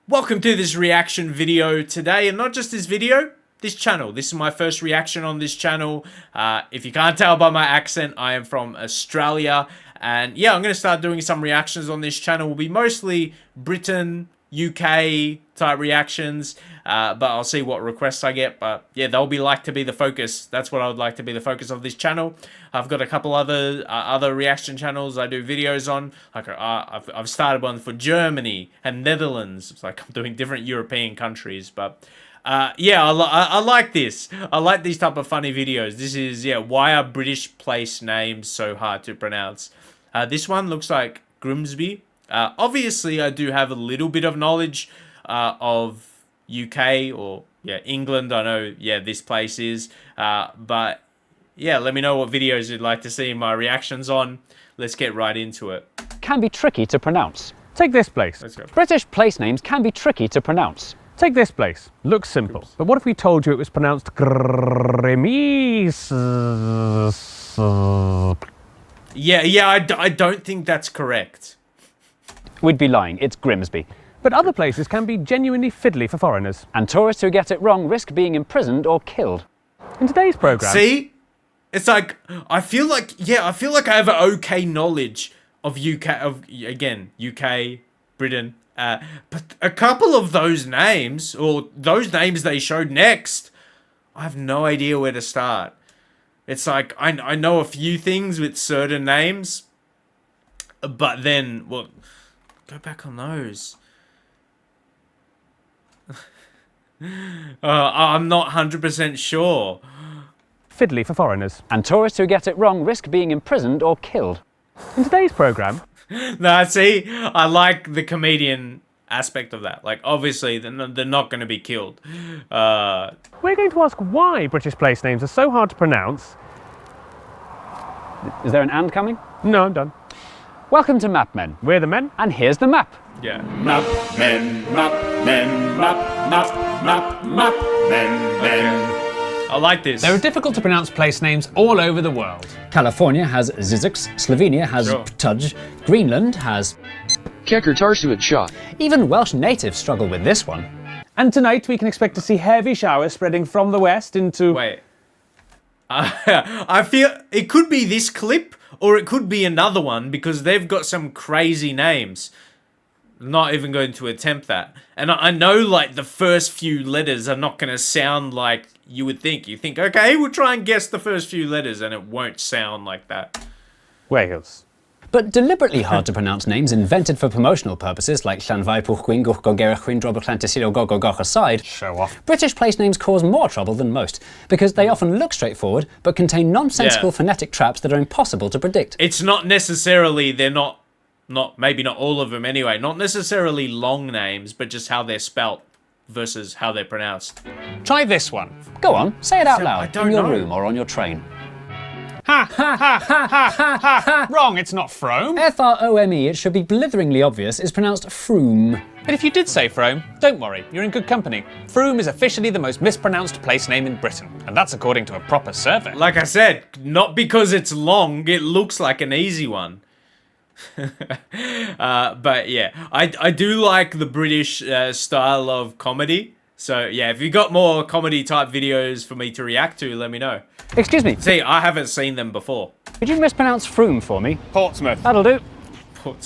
Welcome to this reaction video today, and not just this video, this channel. This is my first reaction on this channel. If you can't tell by my accent, I am from Australia, and yeah, I'm going to start doing some reactions on this channel. Will be mostly Britain, UK type reactions, but I'll see what requests I get. But yeah, they'll be like to be the focus. That's what I would like to be the focus of this channel. I've got a couple other reaction channels I do videos on. Like I've started one for Germany and Netherlands. It's like I'm doing different European countries, but yeah, I like this. I like these type of funny videos. This is, yeah, why are British place names so hard to pronounce? This one looks like Grimsby. Obviously, I do have a little bit of knowledge of UK or, yeah, England. I know, yeah, this place is. But, yeah, let me know what videos you'd like to see my reactions on. Let's get right into it. Can be tricky to pronounce. Take this place. Let's go. British place names can be tricky to pronounce. Take this place. Looks simple. But what if we told you it was pronounced Grimis? Yeah, I don't think that's correct. We'd be lying, it's Grimsby. But other places can be genuinely fiddly for foreigners. And tourists who get it wrong risk being imprisoned or killed. In today's programme... See? It's like, I feel like I have an okay knowledge of UK, Britain. But a couple of those names, or those names they showed next, I have no idea where to start. It's like, I know a few things with certain names, but then, well, go back on those. I'm not 100% sure. Fiddly for foreigners. And tourists who get it wrong risk being imprisoned or killed. In today's programme... Nah, see, I like the comedian aspect of that. Like, obviously, they're not going to be killed. We're going to ask why British place names are so hard to pronounce. Is there an and coming? No, I'm done. Welcome to Map Men. We're the men. And here's the map. Yeah. Map men, map men, map men. I like this. There are difficult to pronounce place names all over the world. California has Zizix, Slovenia has Sure. Ptuj, Greenland has... Kekertarsuit. Even Welsh natives struggle with this one. And tonight we can expect to see heavy showers spreading from the west into... Wait. I feel it could be this clip, or it could be another one, because they've got some crazy names. Not even going to attempt that. And I know, like, the first few letters are not going to sound like you would think. You think, okay, we'll try and guess the first few letters, and it won't sound like that. Wales. But deliberately hard to pronounce names invented for promotional purposes, like Llanfair Pwllgwyn, Gwrgogera, Droboclantysilo, Gogogoch aside, Show off. British place names cause more trouble than most, because they often look straightforward, but contain nonsensical phonetic traps that are impossible to predict. It's not necessarily, they're not maybe not all of them anyway, not necessarily long names, but just how they're spelt versus how they're pronounced. Try this one. Go on, say it out I loud, don't in your know. room or on your train. Ha ha ha ha ha ha ha. Wrong, it's not Frome. Frome, it should be blitheringly obvious, is pronounced Froome. But if you did say Frome, don't worry, you're in good company. Frome is officially the most mispronounced place name in Britain, and that's according to a proper survey. Like I said, not because it's long, it looks like an easy one. But yeah, I do like the British style of comedy. So yeah, if you got more comedy type videos for me to react to, let me know. Excuse me, See, I haven't seen them before. could you mispronounce Froome for me? Portsmouth. That'll do.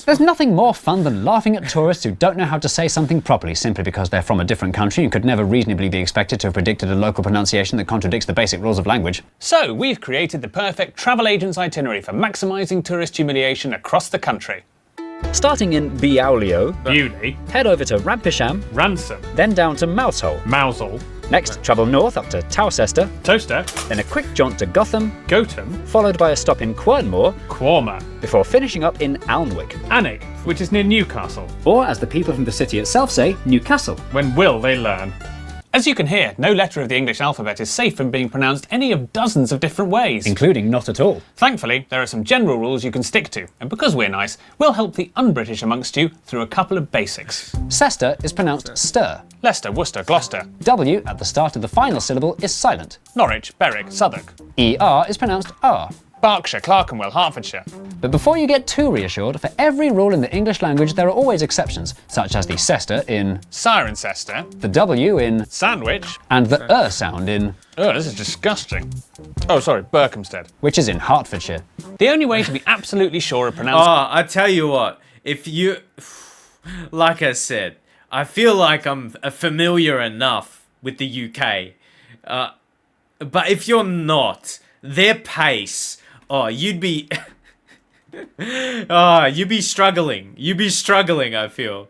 There's nothing more fun than laughing at tourists who don't know how to say something properly simply because they're from a different country and could never reasonably be expected to have predicted a local pronunciation that contradicts the basic rules of language. So, we've created the perfect travel agent's itinerary for maximising tourist humiliation across the country. Starting in Biaulio, Beauty, head over to Rampisham, Ransom, then down to Mousehole. Mousehole, Next, travel north up to Towcester, Toaster, then a quick jaunt to Gotham, Gotham, followed by a stop in Quernmore, Quorma, before finishing up in Alnwick. Alnwick, which is near Newcastle. Or, as the people from the city itself say, Newcastle. When will they learn? As you can hear, no letter of the English alphabet is safe from being pronounced any of dozens of different ways. Including not at all. Thankfully, there are some general rules you can stick to, and because we're nice, we'll help the un-British amongst you through a couple of basics. Cester is pronounced stir. Leicester, Worcester, Gloucester. W at the start of the final syllable is silent. Norwich, Berwick, Southwark. ER is pronounced R. Berkshire, Clerkenwell, Hertfordshire. But before you get too reassured, for every rule in the English language there are always exceptions, such as the cester in, Cirencester, the W in, Sandwich. and the sound in, Oh, this is disgusting. Oh, sorry, Berkhamsted. which is in Hertfordshire. The only way to be absolutely sure of pronouncing Oh, I tell you what, if you, like I said, I feel like I'm familiar enough with the UK, but if you're not, their pace, you'd be, you'd be struggling. You'd be struggling, I feel.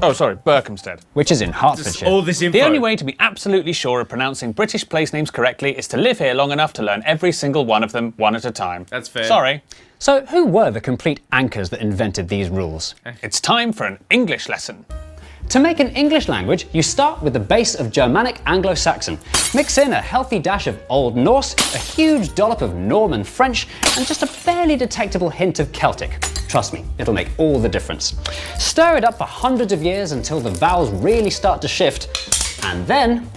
Oh, sorry, Berkhamsted. Which is in Just Hertfordshire. all this info. The only way to be absolutely sure of pronouncing British place names correctly is to live here long enough to learn every single one of them one at a time. That's fair. Sorry. So who were the complete anchors that invented these rules? It's time for an English lesson. To make an English language, you start with the base of Germanic Anglo-Saxon. Mix in a healthy dash of Old Norse, a huge dollop of Norman French, and just a barely detectable hint of Celtic. Trust me, it'll make all the difference. Stir it up for hundreds of years until the vowels really start to shift, and then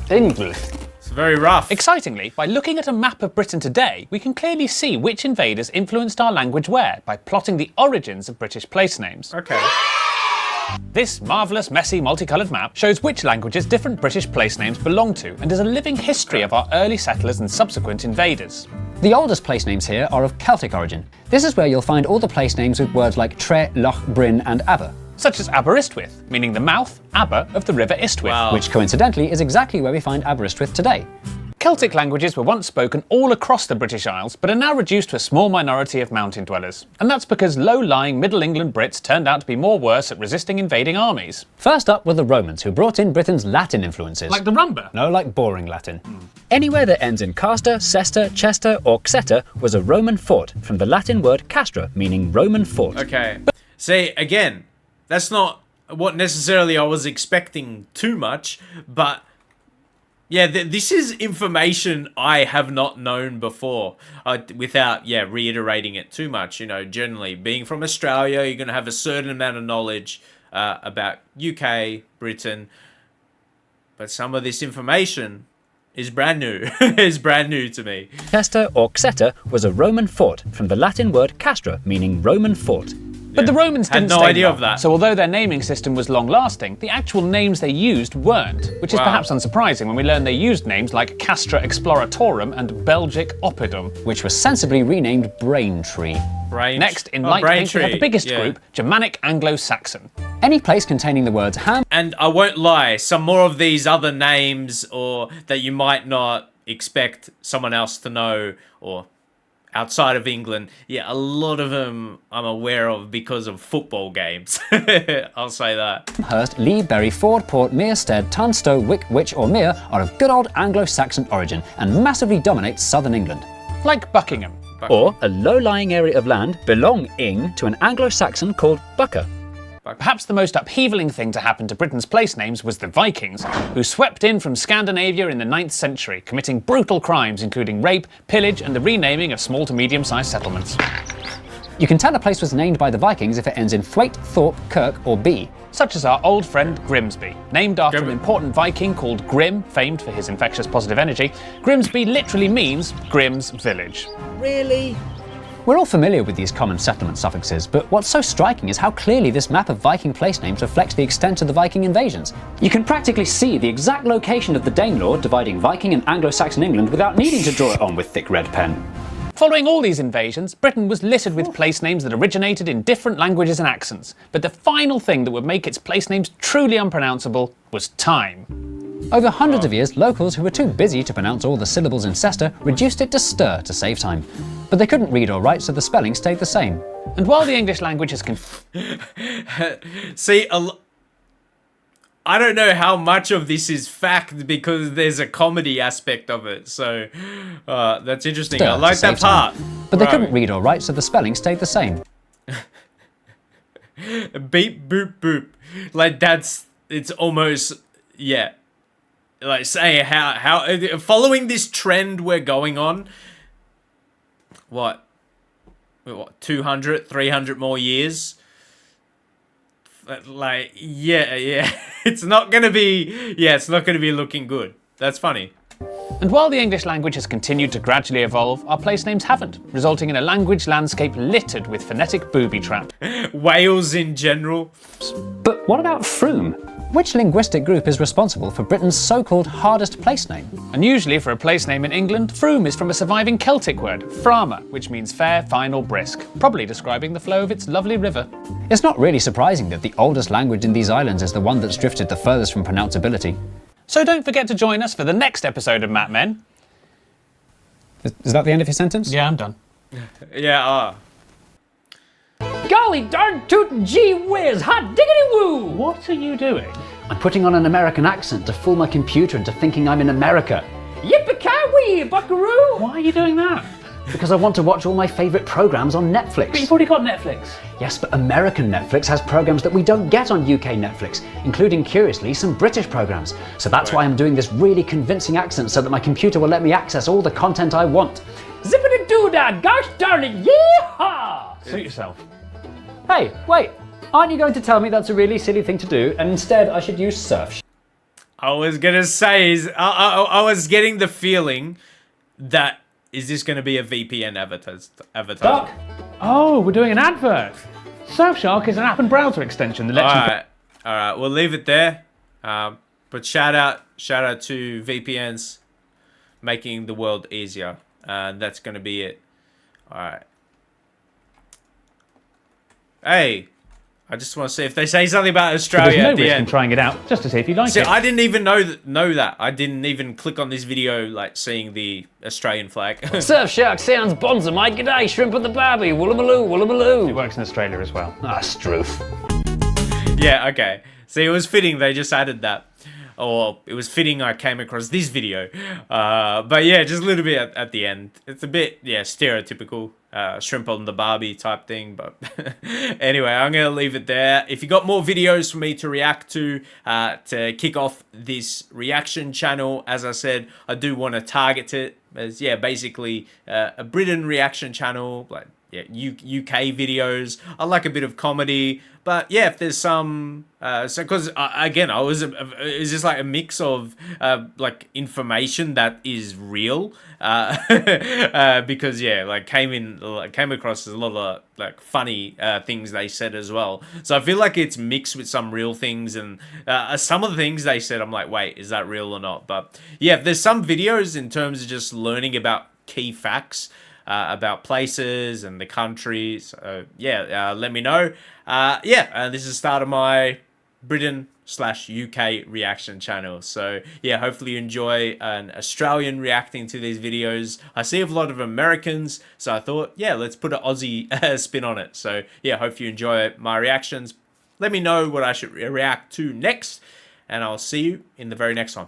English. It's very rough. Excitingly, by looking at a map of Britain today, we can clearly see which invaders influenced our language where by plotting the origins of British place names. Okay. This marvellous, messy, multicoloured map shows which languages different British place names belong to and is a living history of our early settlers and subsequent invaders. The oldest place names here are of Celtic origin. This is where you'll find all the place names with words like Tre, Loch, Bryn and Aber, Such as Aberystwyth, meaning the mouth, Aber, of the River Istwyth. Wow. which coincidentally is exactly where we find Aberystwyth today. Celtic languages were once spoken all across the British Isles, but are now reduced to a small minority of mountain dwellers. And that's because low-lying Middle England Brits turned out to be more worse at resisting invading armies. First up were the Romans, who brought in Britain's Latin influences. Like the rumba. No, like boring Latin. Anywhere that ends in caster, cester, chester, or xeter was a Roman fort, from the Latin word castra, meaning Roman fort. Okay. See, again, that's not what necessarily I was expecting too much, but yeah, this is information I have not known before, without, reiterating it too much. You know, generally, being from Australia, you're going to have a certain amount of knowledge about UK, Britain, but some of this information is brand new. It's brand new to me. Chester or xeter was a Roman fort, from the Latin word castra, meaning Roman fort. But the Romans Had didn't no stay idea long. of that. So although their naming system was long-lasting, the actual names they used weren't, which is Wow. perhaps unsurprising when we learn they used names like Castra Exploratorum and Belgic Oppidum. Which was sensibly renamed Braintree. Next, in light pink, we have the biggest yeah. group, Germanic Anglo-Saxon. Any place containing the words ham, And I won't lie, some more of these other names or that you might not expect someone else to know or outside of England, a lot of them I'm aware of because of football games. I'll say that. Hurst, Lee, Bury, Ford, Port, Mere, Stead, Tunstall, Wick, Witch or Mere are of good old Anglo-Saxon origin and massively dominate southern England. Like Buckingham. Or a low-lying area of land belonging to an Anglo-Saxon called Bucca. Perhaps the most upheavaling thing to happen to Britain's place names was the Vikings, who swept in from Scandinavia in the 9th century, committing brutal crimes including rape, pillage and the renaming of small to medium-sized settlements. You can tell a place was named by the Vikings if it ends in Thwaite, Thorpe, Kirk or B. Such as our old friend Grimsby. Named after an important Viking called Grim, famed for his infectious positive energy, Grimsby literally means Grim's village. Really? We're all familiar with these common settlement suffixes, but what's so striking is how clearly this map of Viking place names reflects the extent of the Viking invasions. You can practically see the exact location of the Danelaw dividing Viking and Anglo-Saxon England without needing to draw it on with thick red pen. Following all these invasions, Britain was littered with place names that originated in different languages and accents, but the final thing that would make its place names truly unpronounceable was time. Over hundreds of years, locals who were too busy to pronounce all the syllables in Cester reduced it to stir to save time. But they couldn't read or write, so the spelling stayed the same. And while the English language has See, I don't know how much of this is fact because there's a comedy aspect of it. So that's interesting. I like that part. But they couldn't read or write, so the spelling stayed the same. Beep, boop, boop. Like it's almost, like saying how following this trend we're going on, what 200, 300 more years? Like, yeah. it's not gonna be, yeah, it's not gonna be looking good. That's funny. And while the English language has continued to gradually evolve, our place names haven't, resulting in a language landscape littered with phonetic booby traps. Wales in general. But what about Frome? Which linguistic group is responsible for Britain's so-called hardest place name? Unusually for a place name in England, Frome is from a surviving Celtic word, frama, which means fair, fine or brisk, probably describing the flow of its lovely river. It's not really surprising that the oldest language in these islands is the one that's drifted the furthest from pronounceability. So don't forget to join us for the next episode of Map Men. Is that the end of your sentence? Yeah, I'm done. Yeah, Golly darn tootin' gee whiz, hot diggity woo! What are you doing? I'm putting on an American accent to fool my computer into thinking I'm in America. Yippee-ki-wee, buckaroo! Why are you doing that? Because I want to watch all my favourite programmes on Netflix. You've already got Netflix. Yes, but American Netflix has programmes that we don't get on UK Netflix, including, curiously, some British programmes. So that's why I'm doing this really convincing accent so that my computer will let me access all the content I want. Zippity-doo-dah, gosh darn it, yeehaw! Suit yourself. Hey, wait, aren't you going to tell me that's a really silly thing to do and instead I should use Surfshark? I was gonna say, I was getting the feeling that, is this gonna be a VPN advertisement? Doc? Oh, we're doing an advert. Surfshark is an app and browser extension that lets you... Alright, we'll leave it there. But shout out to VPNs making the world easier. And that's gonna be it. Alright. Hey, I just want to see if they say something about Australia There's no at the risk in end. trying it out, just to see if you like See, it. I didn't even know that. I didn't even click on this video, like, seeing the Australian flag. Surfshark sounds bonza, mate. G'day, shrimp at the barbie. Woollamaloo, It woollamaloo. works in Australia as well. Ah, stroof. Yeah, okay. See, it was fitting they just added that. Or it was fitting I came across this video. But yeah, just a little bit at the end. It's a bit, yeah, stereotypical. Shrimp on the Barbie type thing. But anyway, I'm going to leave it there. If you got more videos for me to react to kick off this reaction channel, as I said, I do want to target it as, yeah, basically a Britain reaction channel, like, yeah, UK videos. I like a bit of comedy, but yeah, if there's some, so because again, it's just like a mix of like information that is real, because yeah, like came across a lot of like funny things they said as well. So I feel like it's mixed with some real things, and some of the things they said, I'm like, wait, is that real or not? But yeah, if there's some videos in terms of just learning about key facts. About places and the countries, yeah, let me know. This is the start of my Britain/UK reaction channel. So yeah, hopefully you enjoy an Australian reacting to these videos. I see a lot of Americans, so I thought, yeah, let's put an Aussie spin on it. So yeah, hope you enjoy my reactions. Let me know what I should react to next, and I'll see you in the very next one.